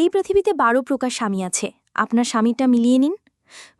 এই পৃথিবীতে ১২ প্রকার স্বামী আছে। আপনার স্বামীটা মিলিয়ে নিন।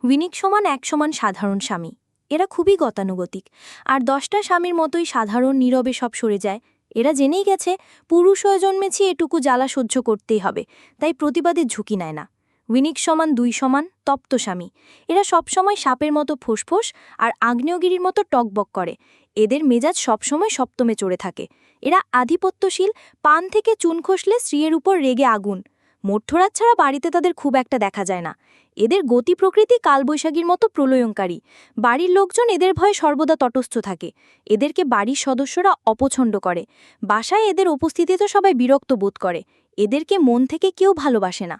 উইনিক সমান এক সমান সাধারণ স্বামী। এরা খুবই গতানুগতিক, আর ১০টা স্বামীর মতোই সাধারণ, নীরবে সব সরে যায়। এরা জেনেই গেছে পুরুষ হয়ে জন্মেছি, এটুকু জ্বালা সহ্য করতেই হবে, তাই প্রতিবাদের ঝুঁকি নেয় না। উইনিক সমান ২ সমান তপ্ত স্বামী। এরা সবসময় সাপের মতো ফোঁসফোঁস আর আগ্নেয়গিরির মতো টকবক করে। এদের মেজাজ সবসময় সপ্তমে চড়ে থাকে। এরা আধিপত্যশীল, পান থেকে চুন খসলে স্ত্রীর উপর রেগে আগুন। মধ্যরাত ছাড়া বাড়িতে তাদের খুব একটা দেখা যায় না। এদের গতি প্রকৃতি কালবৈশাখীর মতো প্রলয়ঙ্কারী। বাড়ির লোকজন এদের ভয়ে সর্বদা তটস্থ থাকে। এদেরকে বাড়ির সদস্যরা অপছন্দ করে। বাসায় এদের উপস্থিতিতে সবাই বিরক্ত বোধ করে। এদেরকে মন থেকে কেউ ভালোবাসে না।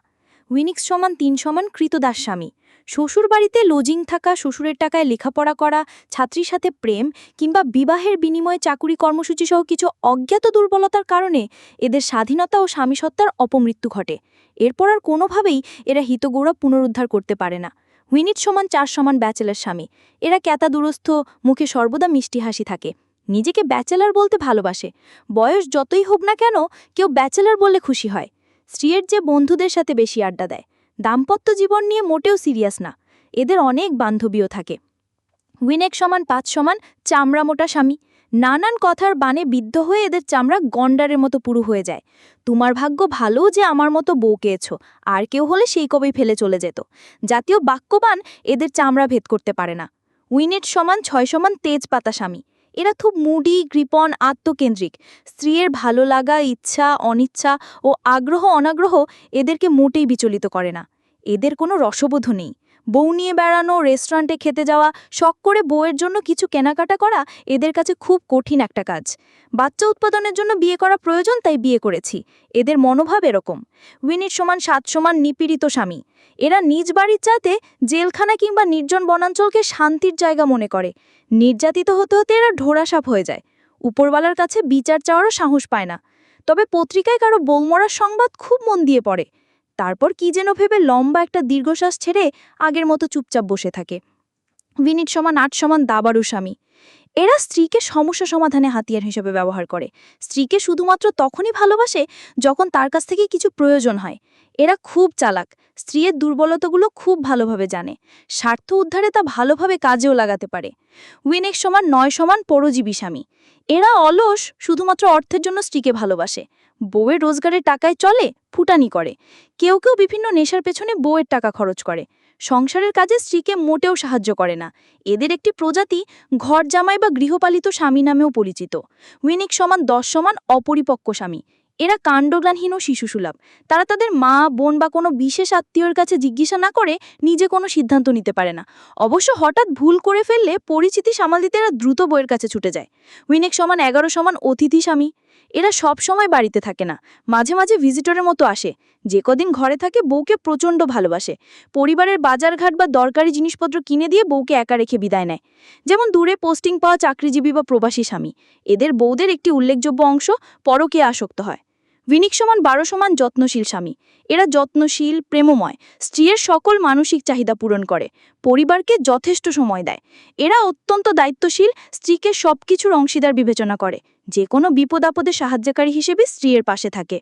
উইনিক্স সমান ৩ সমান কৃতদাস স্বামী। শ্বশুর বাড়িতে লজিং থাকা, শ্বশুরের টাকায় লেখাপড়া করা, ছাত্রীর সাথে প্রেম কিংবা বিবাহের বিনিময়ে চাকুরি কর্মসূচি সহ কিছু অজ্ঞাত দুর্বলতার কারণে এদের স্বাধীনতা ও স্বামীসত্তার অপমৃত্যু ঘটে। এরপর আর কোনোভাবেই এরা হিতগৌরব পুনরুদ্ধার করতে পারে না। উইনিট সমান ৪ সমান ব্যাচেলার স্বামী। এরা ক্যাতা দুরস্থ, মুখে সর্বদা মিষ্টি হাসি থাকে। নিজেকে ব্যাচেলার বলতে ভালোবাসে। বয়স যতই হোক না কেন, কেউ ব্যাচেলার বললে খুশি হয়। স্ত্রীর যে বন্ধুদের সাথে বেশি আড্ডা দেয়। দাম্পত্য জীবন নিয়ে মোটেও সিরিয়াস না। এদের অনেক বান্ধবীও থাকে। উইনেক সমান ৫ সমান চামড়া মোটা স্বামী। নানান কথার বানে বিদ্ধ হয়ে এদের চামড়া গন্ডারের মতো পুরু হয়ে যায়। তোমার ভাগ্য ভালো যে আমার মতো বউকে এছো, আর কেউ হলে সেই কবেই ফেলে চলে যেত। জাতীয় বাক্যবান এদের চামড়া ভেদ করতে পারে না। উইনেট সমান ৬ সমান তেজপাতা স্বামী। এরা খুব মুডি, কৃপণ, আত্মকেন্দ্রিক। স্ত্রীর ভালো লাগা, ইচ্ছা, অনিচ্ছা ও আগ্রহ অনাগ্রহ এদেরকে মোটেই বিচলিত করে না। এদের কোনো রসবোধ নেই। বউ নিয়ে বেড়ানো, রেস্টুরেন্টে খেতে যাওয়া, শখ করে বউয়ের জন্য কিছু কেনাকাটা করা এদের কাছে খুব কঠিন একটা কাজ। বাচ্চা উৎপাদনের জন্য বিয়ে করা প্রয়োজন, তাই বিয়ে করেছি। এদের মনোভাব এরকম। উইনিট সমান ৭ সমান নিপীড়িত স্বামী। এরা নিজ বাড়ির চাতে জেলখানা কিংবা নির্জন বনাঞ্চলকে শান্তির জায়গা মনে করে। নির্যাতিত হতে হতে এরা ঢোড়াসাপ হয়ে যায়। উপরওয়ালার কাছে বিচার চাওয়ারও সাহস পায় না। তবে পত্রিকায় কারো বউ মরার সংবাদ খুব মন দিয়ে পড়ে। তারপর কি যেন ভেবে লম্বা একটা দীর্ঘশ্বাস ছেড়ে আগের মতো চুপচাপ বসে থাকে। উইনিট সমান ৮ সমান দাবারু স্বামী। এরা স্ত্রীকে সমস্যা সমাধানে হাতিয়ার হিসেবে ব্যবহার করে। স্ত্রীকে শুধুমাত্র তখনই ভালোবাসে যখন তার কাছ থেকে কিছু প্রয়োজন হয়। এরা খুব চালাক। স্ত্রীর দুর্বলতাগুলো খুব ভালোভাবে জানে। স্বার্থ উদ্ধারে তা ভালোভাবে কাজেও লাগাতে পারে। উইনেক সমান ৯ সমান পরজীবী স্বামী। এরা অলস, শুধুমাত্র অর্থের জন্য স্ত্রীকে ভালোবাসে। বউয়ের রোজগারের টাকায় চলে, ফুটানি করে। কেউ কেউ বিভিন্ন নেশার পেছনে বউয়ের টাকা খরচ করে। সংসারের কাজে স্ত্রীকে মোটেও সাহায্য করে না। এদের একটি প্রজাতি ঘর জামাই বা গৃহপালিত স্বামী নামেও পরিচিত। উইনিক সমান ১০ সমান অপরিপক্ক স্বামী। এরা কাণ্ডজ্ঞানহীন ও শিশুসুলভ। তারা তাদের মা, বোন বা কোনো বিশেষ আত্মীয়ের কাছে জিজ্ঞাসা না করে নিজে কোনো সিদ্ধান্ত নিতে পারে না। অবশ্য হঠাৎ ভুল করে ফেললে পরিচিতি সামাল দিতে এরা দ্রুত বইয়ের কাছে ছুটে যায়। উইনেক সমান ১১ সমান অতিথি স্বামী। এরা সব সময় বাড়িতে থাকে না, মাঝে মাঝে ভিজিটরের মতো আসে। যে কদিন ঘরে থাকে বউকে প্রচণ্ড ভালোবাসে। পরিবারের বাজারঘাট বা দরকারি জিনিসপত্র কিনে দিয়ে বউকে একা রেখে বিদায় নেয়। যেমন দূরে পোস্টিং পাওয়া চাকরিজীবী বা প্রবাসী স্বামী। এদের বউদের একটি উল্লেখযোগ্য অংশ পরকীয়া আসক্ত হয়। উইনিক সমান ১২ সমান যত্নশীল স্বামী। এরা যত্নশীল, প্রেমময়, স্ত্রীর সকল মানসিক চাহিদা পূরণ করে, পরিবারকে যথেষ্ট সময় দেয়। এরা অত্যন্ত দায়িত্বশীল, স্ত্রীকে সবকিছুর অংশীদার বিবেচনা করে, যে কোনো বিপদ আপদে সাহায্যকারী হিসেবে স্ত্রীর পাশে থাকে।